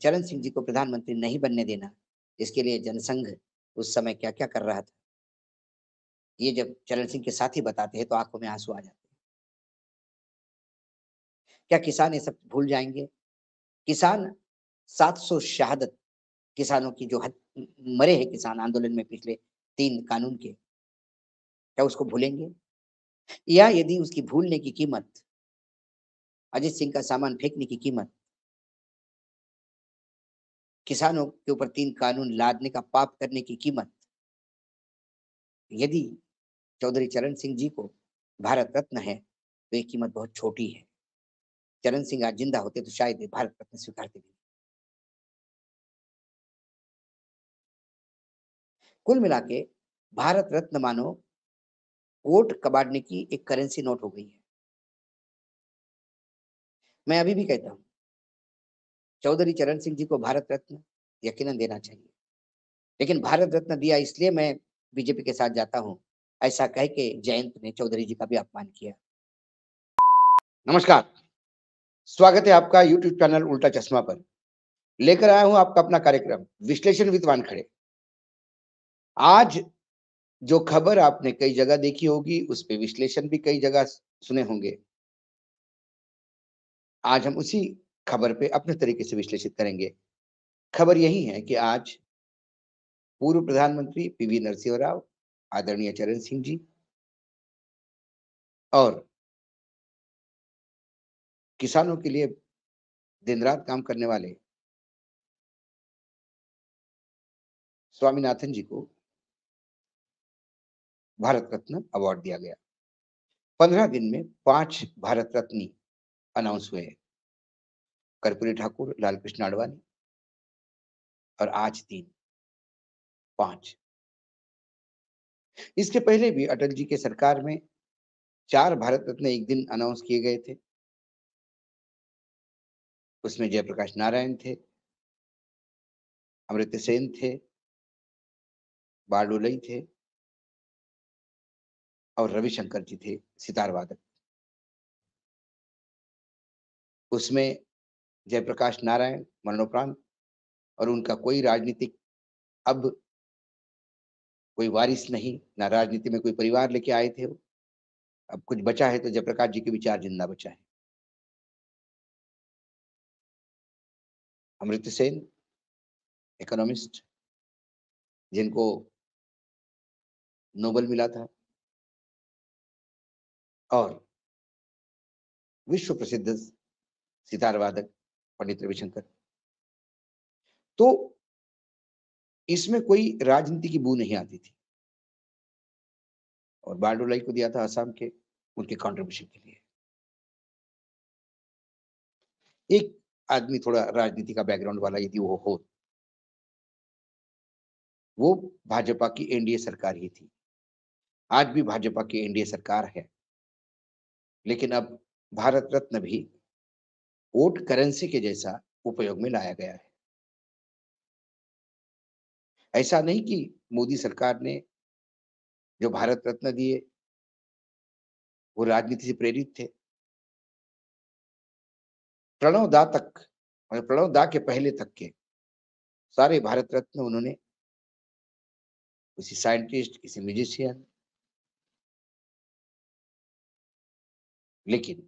चरण सिंह जी को प्रधानमंत्री नहीं बनने देना, इसके लिए जनसंघ उस समय क्या-क्या कर रहा था। ये जब चरण सिंह के साथी बताते हैं तो आँखों में आँसू आ जाते हैं। क्या किसान ये सब भूल जाएँगे? किसान 700 शहादत किसानों की जो मरे हैं किसान आंदोलन में पिछले 3 कानून के, क्या उसको भूलेंगे? या यदि उसकी भूलने की कीमत अजित सिंह का सामान फेंकने की कीमत, किसानों के ऊपर 3 कानून लादने का पाप करने की कीमत, यदि चौधरी चरण सिंह जी को भारत रत्न है, तो ये कीमत बहुत छोटी है। चरण सिंह आज ज़िंदा होते तो शायद ये भारत रत्न स्वीकारते भी। कुल मिला के भारत रत्न मानो वोट कबाड़ने की एक करेंसी नोट हो गई है। मैं अभी भी कहता हूँ, चौधरी चरण सिंह जी को भारत रत्न यकीनन देना चाहिए। लेकिन भारत रत्न दिया इसलिए मैं बीजेपी के साथ जाता हूँ, ऐसा कह के जयंत ने चौधरी जी का भी अपमान किया। नमस्कार, स्वागत है आपका यूट्यूब चैनल उल्टा चश्मा पर। लेकर आया हूँ आपका अपना कार्यक्रम विश्लेषण विद वानखड़े। आज जो खबर आपने कई जगह देखी होगी, उस पे विश्लेषण भी कई जगह सुने होंगे। आज हम उसी खबर पे अपने तरीके से विश्लेषित करेंगे। खबर यही है कि आज पूर्व प्रधानमंत्री पीवी नरसिंह राव, आदरणीय चरण सिंह जी और किसानों के लिए दिन-रात काम करने वाले स्वामीनाथन जी को भारत रत्न अवार्ड दिया गया। 15 दिन में 5 भारत रत्न अनाउंस हुए। कर्पूरी ठाकुर, लालकृष्ण आडवाणी और आज 3, 5। इसके पहले भी अटल जी के सरकार में 4 भारत रत्न एक दिन अनाउंस किए गए थे। उसमें जयप्रकाश नारायण थे, अमर्त्य सेन थे, बारडोली थे और रविशंकर जी थे, सितार वादक। उसमें जयप्रकाश नारायण मरणोपरांत और उनका कोई राजनीतिक अब कोई वारिस नहीं, ना राजनीति में कोई परिवार लेके आए थे वो। अब कुछ बचा है तो जयप्रकाश जी के विचार जिंदा बचा है। अमर्त्य सेन, इकोनॉमिस्ट जिनको नोबेल मिला था और विश्व प्रसिद्ध सितार वादक पंडित रविशंकर। तो इसमें कोई राजनीति की बू नहीं आती थी और बारडोली को दिया था असम के उनके कंट्रीब्यूशन के लिए। एक आदमी थोड़ा राजनीति का बैकग्राउंड वाला यदि वो हो, वो भाजपा की एनडीए सरकार ही थी। आज भी भाजपा की एनडीए सरकार है, लेकिन अब भारत रत्न भी वोट करेंसी के जैसा उपयोग में लाया गया है। ऐसा नहीं कि मोदी सरकार ने जो भारत रत्न दिए, वो राजनीति से प्रेरित थे। प्रणव दा तक और प्रणव दा के पहले तक के सारे भारत रत्न उन्होंने किसी साइंटिस्ट, किसी म्यूजिशियन, लेकिन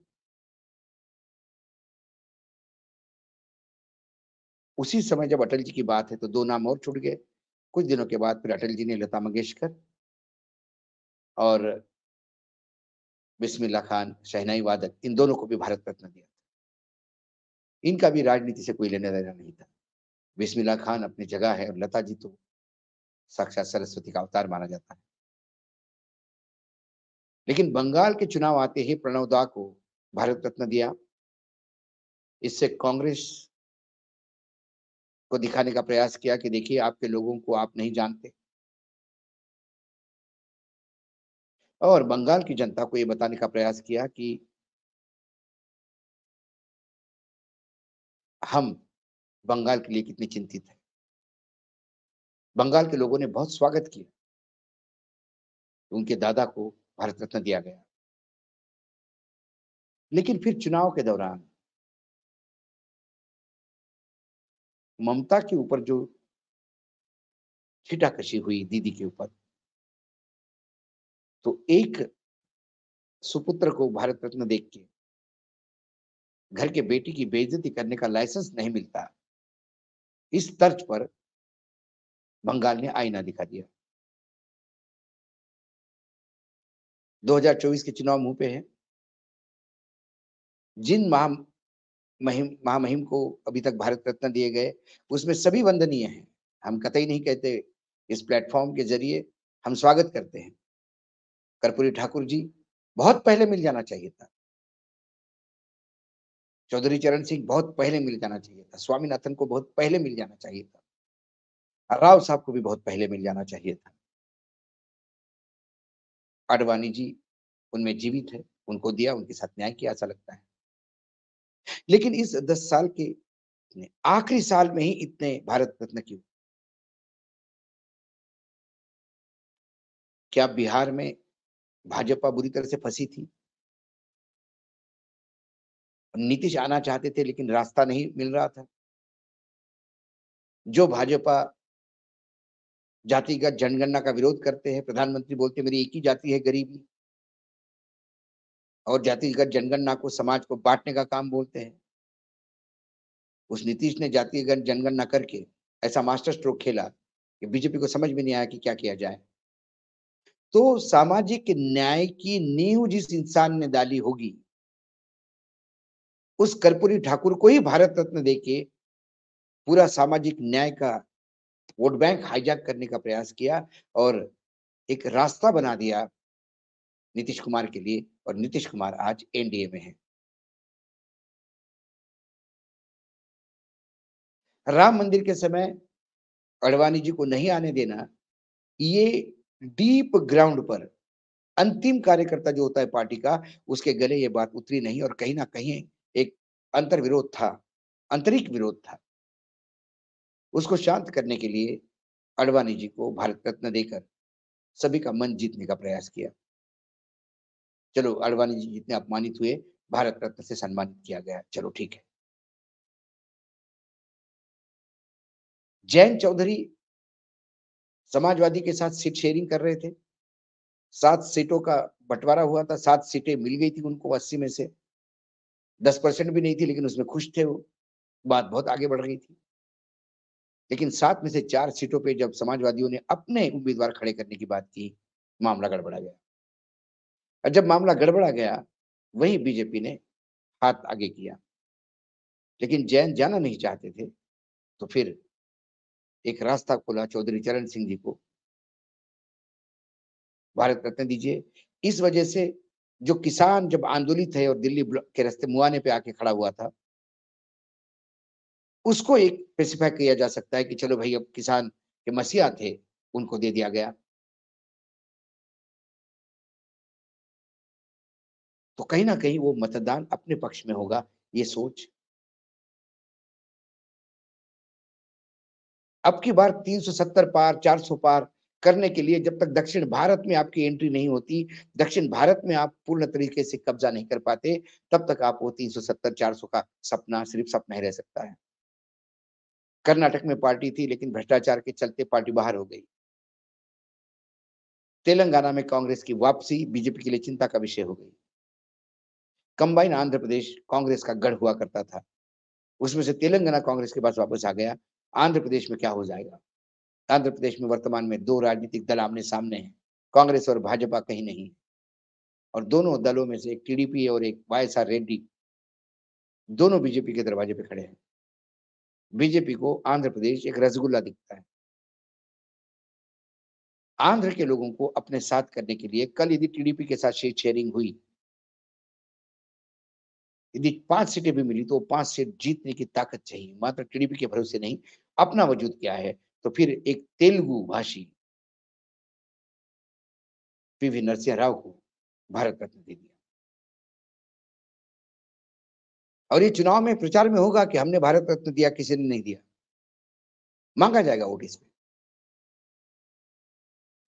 उसी समय जब अटल जी की बात है तो 2 नाम और छूट गए। कुछ दिनों के बाद फिर अटल जी ने लता मंगेशकर और बिस्मिल्लाह खान, शहनाई वादक, इन दोनों को भी भारत रत्न दिया। इनका भी राजनीति से कोई लेना-देना नहीं था। बिस्मिल्लाह खान अपनी जगह है और लता जी तो साक्षात सरस्वती का अवतार माना जाता है। लेकिन बंगाल के चुनाव आते ही प्रणव दा को भारत रत्न दिया। इससे कांग्रेस को दिखाने का प्रयास किया कि देखिए आपके लोगों को आप नहीं जानते और बंगाल की जनता को ये बताने का प्रयास किया कि हम बंगाल के लिए कितने चिंतित हैं। बंगाल के लोगों ने बहुत स्वागत किया। उनके दादा को भारत रत्न दिया गया। लेकिन फिर चुनाव के दौरान ममता के ऊपर जो छीटाकशी हुई दीदी के ऊपर, तो एक सुपुत्र को भारत रत्न देख के घर के बेटी की बेइज्जती करने का लाइसेंस नहीं मिलता। इस तर्ज पर बंगाल ने आईना दिखा दिया। 2024 के चुनाव मुंह पे है। जिन महामहिम को अभी तक भारत रत्न दिए गए, उसमें सभी वंदनीय हैं। हम कतई नहीं कहते, इस प्लेटफॉर्म के जरिए हम स्वागत करते हैं। कर्पूरी ठाकुर जी बहुत पहले मिल जाना चाहिए था। चौधरी चरण सिंह बहुत पहले मिल जाना चाहिए था। स्वामीनाथन को बहुत पहले मिल जाना चाहिए था। राव साहब को भी बहुत पहले मिल जाना चाहिए था। आडवाणी जी उनमें जीवित है, उनको दिया, उनके साथ न्याय किया, ऐसा लगता है। लेकिन इस 10 साल के आखिरी साल में ही इतने भारत रत्न क्यों? क्या बिहार में भाजपा बुरी तरह से फंसी थी? नीतीश आना चाहते थे लेकिन रास्ता नहीं मिल रहा था। जो भाजपा जातिगत जनगणना का विरोध करते हैं, प्रधानमंत्री बोलते हैं मेरी एक ही जाति है, गरीबी, और जातिगत जनगणना को समाज को बांटने का काम बोलते हैं। उस नीतीश ने जातिगत जनगणना करके ऐसा मास्टर स्ट्रोक खेला कि बीजेपी को समझ में नहीं आया कि क्या किया जाए। तो सामाजिक न्याय की नींव जिस इंसान ने डाली होगी, उस कर्पूरी ठाकुर को ही भारत रत्न देके पूरा सामाजिक न्याय का वोट बैंक हाईजैक करने का प्रयास किया और एक रास्ता बना दिया नीतीश कुमार के लिए, और नीतीश कुमार आज एनडीए में है। राम मंदिर के समय अडवाणी जी को नहीं आने देना, ये डीप ग्राउंड पर अंतिम कार्यकर्ता जो होता है पार्टी का, उसके गले ये बात उतरी नहीं, और कहीं ना कहीं एक अंतर्विरोध था, आंतरिक विरोध था। उसको शांत करने के लिए अडवाणी जी को भारत रत्न देकर सभी का मन जीतने का प्रयास किया। चलो, अडवाणी जी जितने अपमानित हुए, भारत रत्न से सम्मानित किया गया, चलो ठीक है। जयंत चौधरी समाजवादी के साथ सीट शेयरिंग कर रहे थे। 7 सीटों का बंटवारा हुआ था, 7 सीटें मिल गई थी उनको 80 में से। 10% भी नहीं थी, लेकिन उसमें खुश थे वो। बात बहुत आगे बढ़ गई थी। लेकिन 7 में से 4 सीटों पे जब समाजवादियों ने अपने उम्मीदवार खड़े करने की बात की, मामला गड़बड़ा गया। और जब मामला गड़बड़ा गया, वही बीजेपी ने हाथ आगे किया। लेकिन जैन जाना नहीं चाहते थे, तो फिर एक रास्ता खोला चौधरी चरण सिंह जी को, भारत रत्न दीजिए। इस वजह से जो किसान जब आंदोलित है और दिल्ली के रास्ते मुआने पे आके खड़ा हुआ था, उसको एक स्पेसिफाई किया जा सकता है कि चलो भाई, अब किसान के मसीहा थे, उनको दे दिया गया। तो कहीं न कहीं वो मतदान अपने पक्ष में होगा, ये सोच। अब की बार 370 पार, 400 पार करने के लिए जब तक दक्षिण भारत में आपकी एंट्री नहीं होती, दक्षिण भारत में आप पूर्ण तरीके से कब्जा नहीं कर पाते, तब तक आप वो 370, 400 का सपना सिर्फ सपना ही रह सकता है। कर्नाटक में पार्टी थी, लेकिन भ्रष्टाचार के चलते पार्टी बाहर हो गई। तेलंगाना में कांग्रेस की वापसी बीजेपी के लिए चिंता का विषय हो गई। कंबाइन आंध्र प्रदेश कांग्रेस का गढ़ हुआ करता था। उसमें से तेलंगाना कांग्रेस के पास वापस आ गया। आंध्र प्रदेश में क्या हो जाएगा? आंध्र प्रदेश में वर्तमान में 2 राजनीतिक दल आमने-सामने हैं, कांग्रेस और भाजपा कहीं नहीं। और दोनों दलों में से एक टीडीपी और एक वाईएसआर रेड्डी, दोनों बीजेपी के दरवाजे पे खड़े हैं। बीजेपी को आंध्र प्रदेश एक रसगुल्ला दिखता है। आंध्र के लोगों को अपने साथ करने के लिए कल यदि टीडीपी के साथ सीट शेयरिंग हुई, यदि 5 सीटें भी मिली, तो 5 सीट जीतने की ताकत चाहिए, मात्र टीडीपी के भरोसे नहीं। अपना वजूद क्या है? तो फिर एक तेलुगु भाषी पीवी नरसिंह राव को भारत रत्न दे दिया। और ये चुनाव में प्रचार में होगा कि हमने भारत रत्न दिया, किसी ने नहीं दिया। मांगा जाएगा वोट इसमें।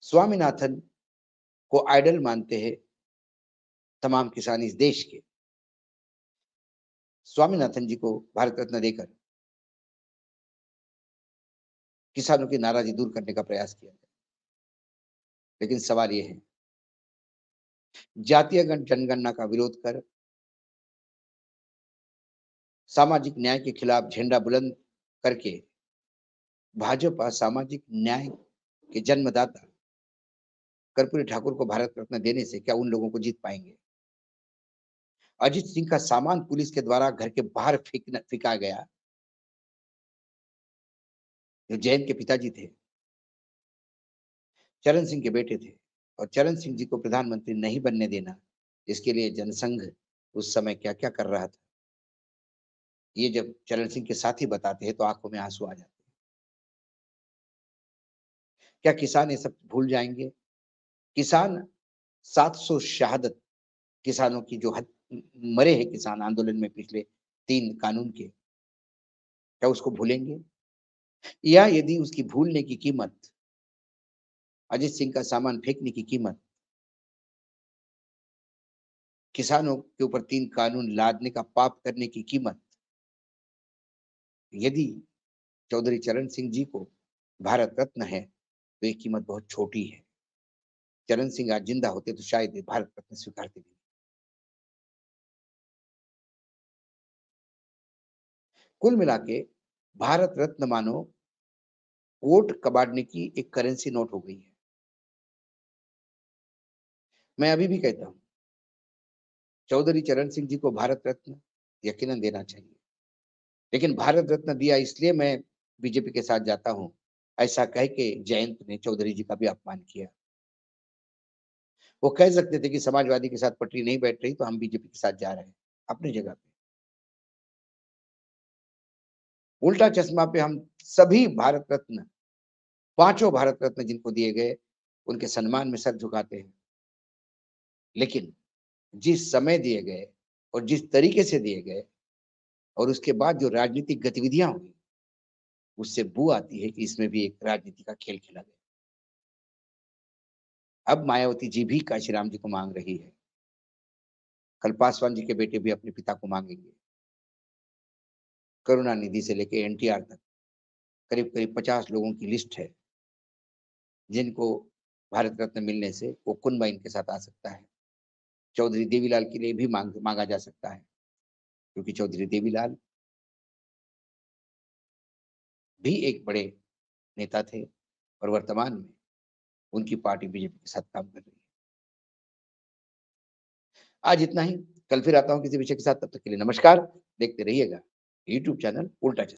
स्वामीनाथन को आइडल मानते हैं तमाम किसान इस देश के। स्वामीनाथन जी को भारत रत्न देकर किसानों की नाराजगी दूर करने का प्रयास किया गया। लेकिन सवाल ये है, जातीय जनगणना का विरोध कर सामाजिक न्याय के खिलाफ झंडा बुलंद करके भाजपा सामाजिक न्याय के जन्मदाता कर्पूरी ठाकुर को भारत रत्न देने से क्या उन लोगों को जीत पाएंगे? अजित सिंह का सामान पुलिस के द्वारा घर के बाहर फेंका गया, जो जयंत के पिताजी थे, चरण सिंह के बेटे थे, और चरण सिंह जी को प्रधानमंत्री नहीं बनने देना, इसके लिए जनसंघ उस समय क्या-क्या कर रहा था। ये जब चरण सिंह के साथी बताते हैं तो आंखों में आंसू आ जाते हैं। क्या किसान ये सब भूल जाएंगे? किसान 700 शहादत किसानों की जो मरे हैं किसान आंदोलन में पिछले 3 कानून के, क्या उसको भूलेंगे? या यदि उसकी भूलने की कीमत, अजित सिंह का सामान फेंकने की कीमत, किसानों के ऊपर 3 कानून लादने का पाप करने की कीमत, यदि चौधरी चरण सिंह जी को भारत रत्न है, तो ये कीमत बहुत छोटी है। चरण सिंह आज जिंदा होते तो शायद ये भारत रत्न स्वीकारते भी। कुल मिला के भारत रत्न मानो वोट कबाड़ने की एक करेंसी नोट हो गई है। मैं अभी भी कहता हूँ, चौधरी चरण सिंह जी को भारत रत्न यकीनन देना चाहिए। लेकिन भारत रत्न दिया इसलिए मैं बीजेपी के साथ जाता हूँ, ऐसा कह के जयंत ने चौधरी जी का भी अपमान किया। वो कह सकते थे कि समाजवादी के साथ पटरी नहीं बैठ रही तो हम बीजेपी के साथ जा रहे हैं, अपनी जगह पे। उल्टा चश्मा पे हम सभी भारत रत्न, पांचों भारत रत्न जिनको दिए गए, उनके सम्मान में सर झुकाते हैं। लेकिन जिस समय दिए गए और जिस तरीके से दिए गए और उसके बाद जो राजनीतिक गतिविधियां हुई, उससे बू आती है कि इसमें भी एक राजनीति का खेल खेला गया। अब मायावती जी भी काशीराम जी को मांग रही है, कल पासवान जी के बेटे भी अपने पिता को मांगेंगे। करुणानिधि से लेके एनटीआर तक करीब करीब 50 लोगों की लिस्ट है, जिनको भारत रत्न मिलने से वो कुनबा इनके साथ आ सकता है। चौधरी देवीलाल के लिए भी मांगा जा सकता है, क्योंकि चौधरी देवीलाल भी एक बड़े नेता थे और वर्तमान में उनकी पार्टी बीजेपी के साथ काम कर रही है। आज इतना ही, कल फिर आता हूँ किसी विषय के साथ, तब तक के लिए नमस्कार। देखते रहिएगा यूट्यूब चैनल उल्टा चश्मा।